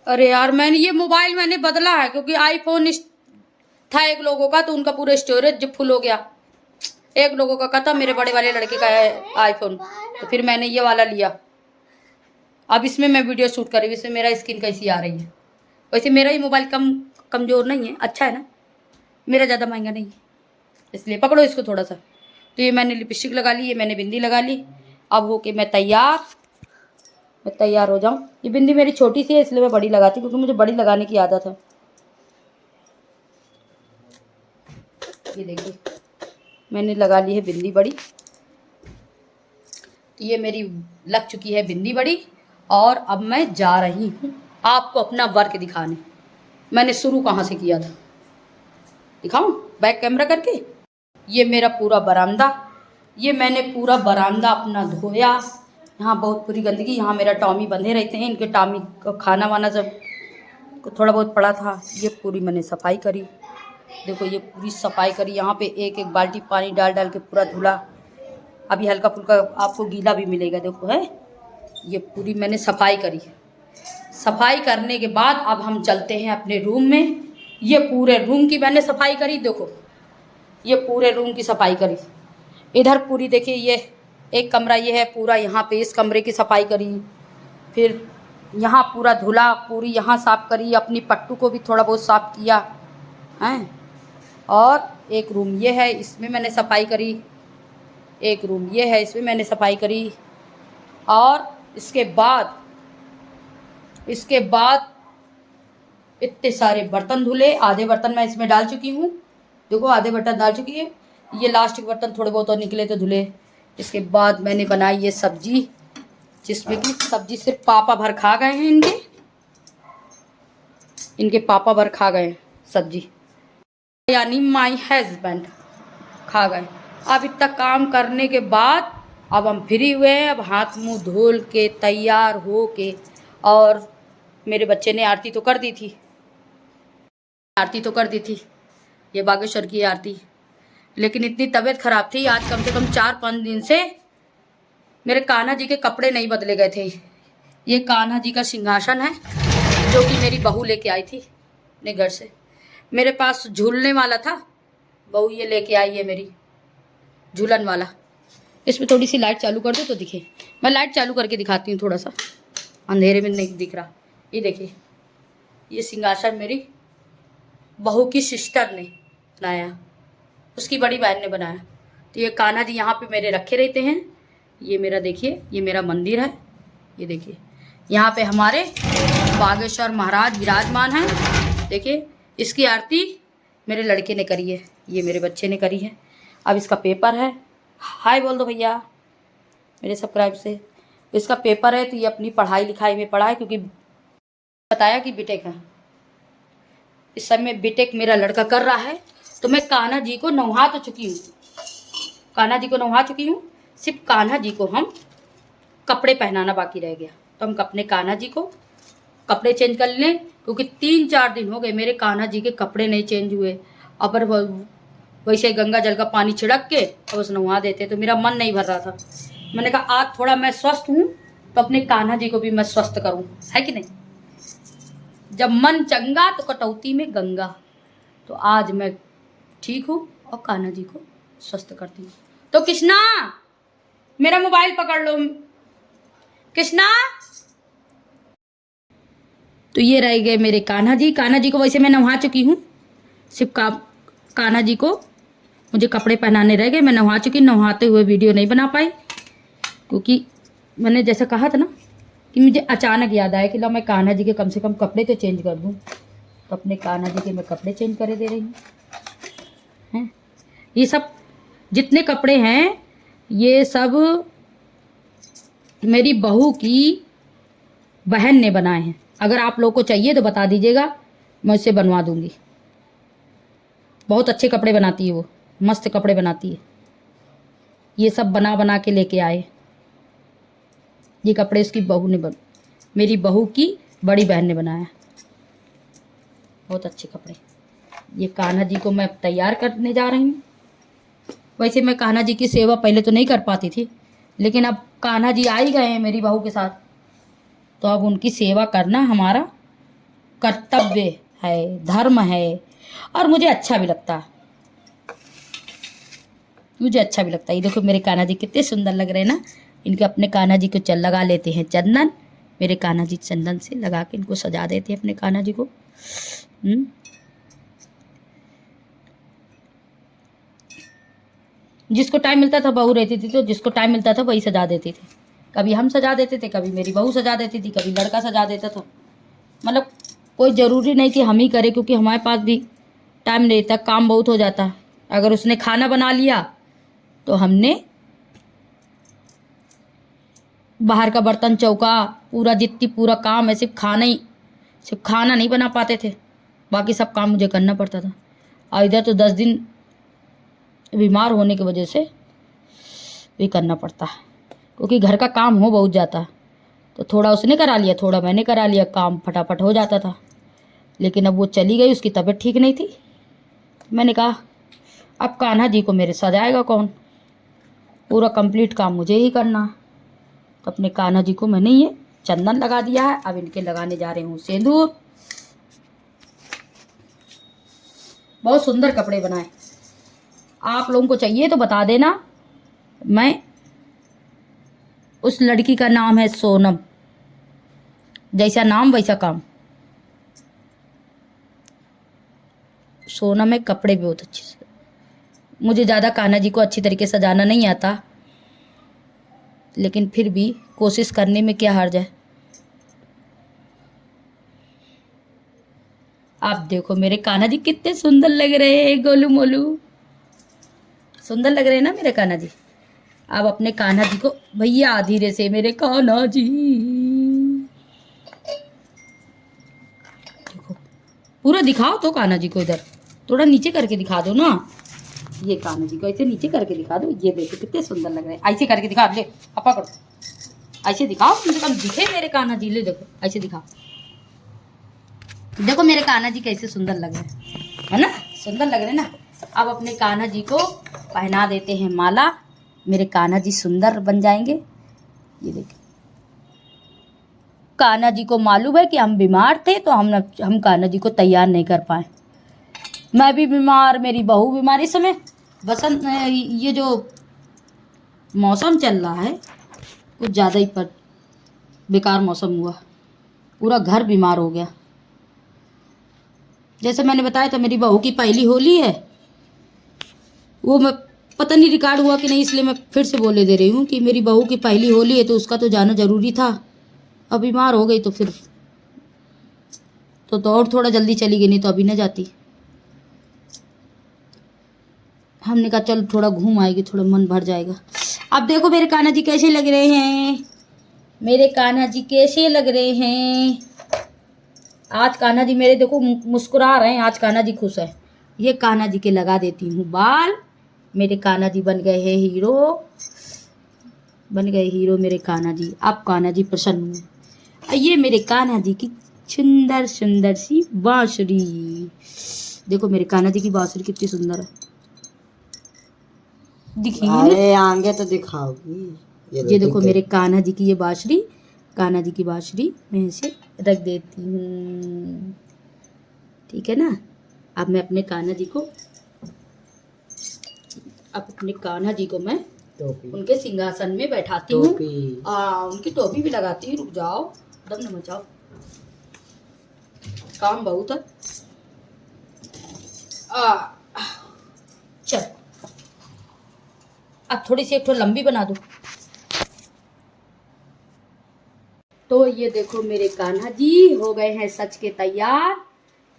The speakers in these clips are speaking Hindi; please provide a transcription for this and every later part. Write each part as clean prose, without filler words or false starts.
अरे यार ये मोबाइल मैंने बदला है क्योंकि आईफोन था एक लोगों का, तो उनका पूरा स्टोरेज जब फुल हो गया। एक लोगों का था, मेरे बड़े वाले लड़के का है आईफोन, तो फिर मैंने ये वाला लिया। अब इसमें मैं वीडियो शूट कर रही हूँ। इसमें मेरा स्किन कैसी आ रही है। वैसे मेरा ही मोबाइल कमज़ोर नहीं है, अच्छा है ना, मेरा ज़्यादा महंगा नहीं है, इसलिए पकड़ो इसको थोड़ा सा। तो ये मैंने लिपस्टिक लगा ली, ये मैंने बिंदी लगा ली। अब हो के मैं तैयार हो जाऊँ। ये बिंदी मेरी छोटी सी है इसलिए मैं बड़ी लगाती हूँ, क्योंकि मुझे बड़ी लगाने की आदत है। ये देखिए मैंने लगा ली है बिंदी बड़ी। तो ये मेरी लग चुकी है बिंदी बड़ी, और अब मैं जा रही हूँ आपको अपना वर्क दिखाने। मैंने शुरू कहाँ से किया था दिखाऊं बैक कैमरा करके। ये मेरा पूरा बरामदा, ये मैंने पूरा बरामदा अपना धोया। यहाँ बहुत पूरी गंदगी, यहाँ मेरा टॉमी बंधे रहते हैं, इनके टॉमी का खाना वाना सब थोड़ा बहुत पड़ा था, ये पूरी मैंने सफाई करी। देखो ये पूरी सफाई करी, यहाँ पे एक एक बाल्टी पानी डाल डाल के पूरा धुला। अभी हल्का फुल्का आपको गीला भी मिलेगा, देखो है। ये पूरी मैंने सफाई करी। सफाई करने के बाद अब हम चलते हैं अपने रूम में। ये पूरे रूम की मैंने सफाई करी, देखो ये पूरे रूम की सफाई करी। इधर पूरी देखिए, ये एक कमरा ये है पूरा, यहाँ पे इस कमरे की सफाई करी। फिर यहाँ पूरा धुला, पूरी यहाँ साफ़ करी, अपनी पट्टू को भी थोड़ा बहुत साफ़ किया हैं। और एक रूम ये है, इसमें मैंने सफाई करी। एक रूम ये है, इसमें मैंने सफाई करी। और इसके बाद इतने सारे बर्तन धुले। आधे बर्तन मैं इसमें डाल चुकी हूँ, देखो आधे बर्तन डाल चुकी है। ये लास्ट के बर्तन थोड़े बहुत और निकले तो धुले। इसके बाद मैंने बनाई ये सब्जी, जिसमें कि सब्जी सिर्फ पापा भर खा गए हैं। इनके पापा भर खा गए सब्जी, यानी माई हस्बैंड खा गए। अब इतना काम करने के बाद अब हम फ्री हुए हैं। अब हाथ मुंह धोल के तैयार हो के, और मेरे बच्चे ने आरती तो कर दी थी, ये बागेश्वर की आरती। लेकिन इतनी तबीयत खराब थी आज, कम से कम 4-5 दिन से मेरे कान्हा जी के कपड़े नहीं बदले गए थे। ये कान्हा जी का सिंहासन है जो कि मेरी बहू लेके आई थी अपने घर से। मेरे पास झूलने वाला था, बहू ये लेके आई है मेरी झूलन वाला। इसमें थोड़ी सी लाइट चालू कर दो तो दिखे। मैं लाइट चालू करके दिखाती हूँ, थोड़ा सा अंधेरे में नहीं दिख रहा। ये देखिए, ये सिंहासन मेरी बहू की सिस्टर ने बनाया, उसकी बड़ी बहन ने बनाया। तो ये कान्हा जी यहाँ पे मेरे रखे रहते हैं। ये मेरा देखिए, ये मेरा मंदिर है। ये देखिए यहाँ पे हमारे बागेश्वर महाराज विराजमान हैं। देखिए इसकी आरती मेरे लड़के ने करी है, ये मेरे बच्चे ने करी है। अब इसका पेपर है, हाय बोल दो भैया मेरे सब्सक्राइब से। इसका पेपर है, तो ये अपनी पढ़ाई लिखाई में पढ़ा है, क्योंकि बताया कि बीटेक है। इस समय बीटेक मेरा लड़का कर रहा है। तो मैं कान्हा जी को नहा तो चुकी हूँ, कान्हा जी को नहा चुकी हूँ। सिर्फ कान्हा जी को हम कपड़े पहनाना बाकी रह गया। तो हम अपने कान्हा जी को कपड़े चेंज कर लें, क्योंकि 3-4 दिन हो गए मेरे कान्हा जी के कपड़े नहीं चेंज हुए। अगर वैसे गंगा जल का पानी छिड़क के और उस नहा देते, तो मेरा मन नहीं भर रहा था। मैंने कहा आज थोड़ा मैं स्वस्थ हूँ तो अपने कान्हा जी को भी मैं स्वस्थ करूँ, है कि नहीं। जब मन चंगा तो कटौती में गंगा। तो आज मैं ठीक हूँ और कान्हा जी को स्वस्थ करती हूँ। तो कृष्णा मेरा मोबाइल पकड़ लो, कृष्णा। तो ये रह गए मेरे कान्हा जी। कान्हा जी को वैसे मैं नहा चुकी हूँ, सिर्फ कान्हा जी को मुझे कपड़े पहनाने रह गए। मैं नहा चुकी, नहाते हुए वीडियो नहीं बना पाई, क्योंकि मैंने जैसे कहा था ना कि मुझे अचानक याद आया कि लो मैं कान्हा जी के कम से कम कपड़े तो चेंज कर दूँ। तो अपने कान्हा जी के मैं कपड़े चेंज करे दे रही हूँ। हैं ये सब जितने कपड़े हैं, ये सब मेरी बहू की बहन ने बनाए हैं। अगर आप लोग को चाहिए तो बता दीजिएगा, मैं उससे बनवा दूंगी। बहुत अच्छे कपड़े बनाती है वो, मस्त कपड़े बनाती है। ये सब बना बना के लेके आए। ये कपड़े उसकी बहू ने मेरी बहू की बड़ी बहन ने बनाया। बहुत अच्छे कपड़े। ये कान्हा जी को मैं तैयार करने जा रही हूँ। वैसे मैं कान्हा जी की सेवा पहले तो नहीं कर पाती थी, लेकिन अब कान्हा जी आ ही गए हैं मेरी बहू के साथ, तो अब उनकी सेवा करना हमारा कर्तव्य है, धर्म है, और मुझे अच्छा भी लगता है, मुझे अच्छा भी लगता है। ये देखो मेरे कान्हा जी कितने सुंदर लग रहे हैं ना। इनके अपने कान्हा जी को चल लगा लेते हैं चंदन। मेरे कान्हा जी चंदन से लगा के इनको सजा देते हैं अपने कान्हा जी को। जिसको टाइम मिलता था बहू रहती थी तो जिसको टाइम मिलता था वही सजा देती थी। कभी हम सजा देते थे, कभी मेरी बहू सजा देती थी, कभी लड़का सजा देता था। मतलब कोई ज़रूरी नहीं कि हम ही करें, क्योंकि हमारे पास भी टाइम नहीं था, काम बहुत हो जाता। अगर उसने खाना बना लिया तो हमने बाहर का बर्तन चौका पूरा जितनी पूरा काम है, सिर्फ खाना नहीं बना पाते थे, बाकी सब काम मुझे करना पड़ता था। और इधर तो 10 दिन बीमार होने की वजह से भी करना पड़ता है, क्योंकि घर का काम हो बहुत जाता, तो थोड़ा उसने करा लिया, थोड़ा मैंने करा लिया, काम फटाफट हो जाता था। लेकिन अब वो चली गई, उसकी तबीयत ठीक नहीं थी। मैंने कहा अब कान्हा जी को मेरे सजाएगा कौन, पूरा कंप्लीट काम मुझे ही करना। तो अपने कान्हा जी को मैंने ये चंदन लगा दिया है। अब इनके लगाने जा रही हूँ सिंदूर। बहुत सुंदर कपड़े बनाए, आप लोगों को चाहिए तो बता देना। मैं उस लड़की का नाम है सोनम, जैसा नाम वैसा काम। सोनम में कपड़े भी बहुत अच्छे से। मुझे ज़्यादा कान्हा जी को अच्छी तरीके से सजाना नहीं आता, लेकिन फिर भी कोशिश करने में क्या हर्ज है। आप देखो मेरे कान्हा जी कितने सुंदर लग रहे हैं, गोलू मोलू सुंदर लग रहे हैं ना मेरे कान्हा जी। अब अपने कान्हा जी को भैया धीरे से, मेरे कान्हा जी देखो, पूरा दिखाओ तो कान्हा जी को, इधर थोड़ा नीचे करके दिखा दो ना। ये कान्हा जी को ऐसे नीचे करके दिखा दो। ये देखो कितने सुंदर लग रहे हैं, ऐसे करके दिखा, ले अपा करो, ऐसे दिखाओ, कम से कम दिखे मेरे कान्हा जी। ले देखो ऐसे दिखाओ, देखो मेरे कान्हा जी कैसे सुंदर लग रहे हैं, है ना, सुंदर लग रहे हैं ना। अब अपने कान्हा जी को पहना देते हैं माला। मेरे कान्हा जी सुंदर बन जाएंगे। ये देखिए, कान्हा जी को मालूम है कि हम बीमार थे, तो हम कान्हा जी को तैयार नहीं कर पाए। मैं भी बीमार, मेरी बहू बीमार। इस समय बसंत, ये जो मौसम चल रहा है कुछ ज़्यादा ही पर बेकार मौसम हुआ, पूरा घर बीमार हो गया। जैसे मैंने बताया था मेरी बहू की पहली होली है, वो मैं पता नहीं रिकॉर्ड हुआ कि नहीं, इसलिए मैं फिर से बोले दे रही हूँ कि मेरी बहू की पहली होली है, तो उसका तो जाना ज़रूरी था। अब बीमार हो गई तो फिर तो और थोड़ा जल्दी चली गई, नहीं तो अभी न जाती। हमने कहा चल थोड़ा घूम आएगी, थोड़ा मन भर जाएगा। अब देखो मेरे कान्हा जी कैसे लग रहे हैं, मेरे कान्हा जी कैसे लग रहे हैं। आज कान्हा जी मेरे देखो मुस्कुरा रहे हैं, आज कान्हा जी खुश है। ये कान्हा जी के लगा देती हूँ बाल। मेरे कान्हा जी बन गए हैं हीरो, बन गए हीरो मेरे कान्हा जी। अब कान्हा जी प्रसन्न हुए। ये मेरे कान्हा जी की सुंदर सुंदर सी बांसुरी। देखो मेरे कान्हा जी की बांसुरी कितनी सुंदर है, दिखी? अरे आगे तो दिखाओगी। ये देखो मेरे कान्हा जी की ये बांसुरी, कान्हा जी की बांसुरी मैं इसे रख देती हूँ, ठीक है ना। अब मैं अपने कान्हा जी को, अब अपने कान्हा जी को मैं उनके सिंहासन में बैठाती हूँ। उनकी टोपी भी लगाती हूँ। रुक जाओ, दम न मचाओ, काम बहुत है। चल अब थोड़ी सी एक तो लंबी बना दो। तो ये देखो मेरे कान्हा जी हो गए हैं सच के तैयार।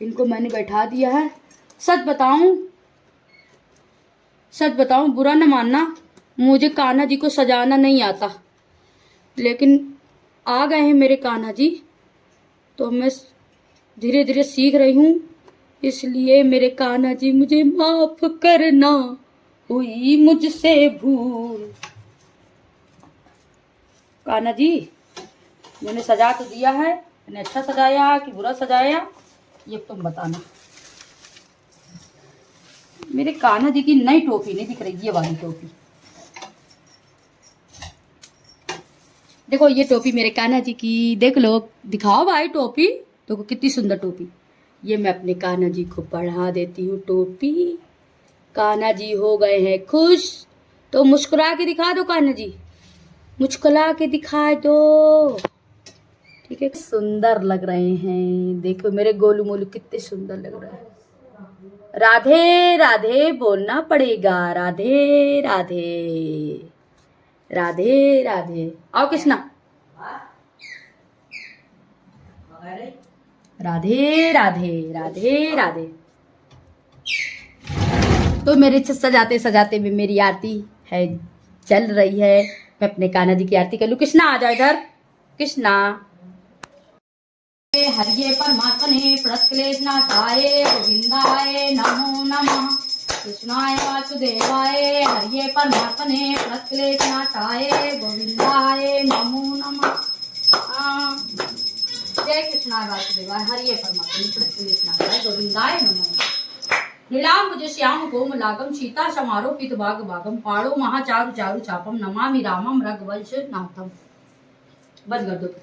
इनको मैंने बैठा दिया है। सच बताऊं बुरा न मानना, मुझे कान्हा जी को सजाना नहीं आता, लेकिन आ गए हैं मेरे कान्हा जी, तो मैं धीरे धीरे सीख रही हूँ। इसलिए मेरे कान्हा जी मुझे माफ करना, हुई मुझसे भूल। कान्हा जी मैंने सजा तो दिया है, मैंने अच्छा सजाया कि बुरा सजाया ये तुम बताना। मेरे कान्हा जी की नई टोपी नहीं दिख रही, ये वाली टोपी देखो, ये टोपी मेरे कान्हा जी की, देख लो, दिखाओ भाई टोपी, देखो कितनी सुंदर टोपी। ये मैं अपने कान्हा जी को पढ़ा देती हूँ टोपी। कान्हा जी हो गए हैं खुश, तो मुस्कुरा के दिखा दो कान्हा जी, मुस्कुरा के दिखा दो। ठीक है, सुंदर लग रहे हैं। देखो मेरे गोलू मोलू कितने सुंदर लग रहे हैं। राधे राधे बोलना पड़ेगा, राधे राधे, राधे राधे। आओ कृष्णा, राधे राधे, राधे राधे। तो मेरे सजाते सजाते भी मेरी आरती है चल रही है। मैं अपने कान्हा जी की आरती कर लूं। कृष्णा आ जाओ इधर, कृष्णा। हरिये परमात्मने प्रणतक्लेशनाशाय गोविंदाय नमो नमः। कृष्णाय वासुदेवाय हरिये परमात्मने प्रणतक्लेशनाशाय गोविंदाय नमो नमः। जय कृष्णाय वासुदेवाय हरिये परमात्मने प्रणतक्लेशनाशाय गोविंदाय नमो नमः। नीलांबुज श्याम कोमलांगं सीता समारोपित भाग भागम पाणो महाचारु चारु चापम नमामि रामम रघुवंश नाथम। बंद कर दो।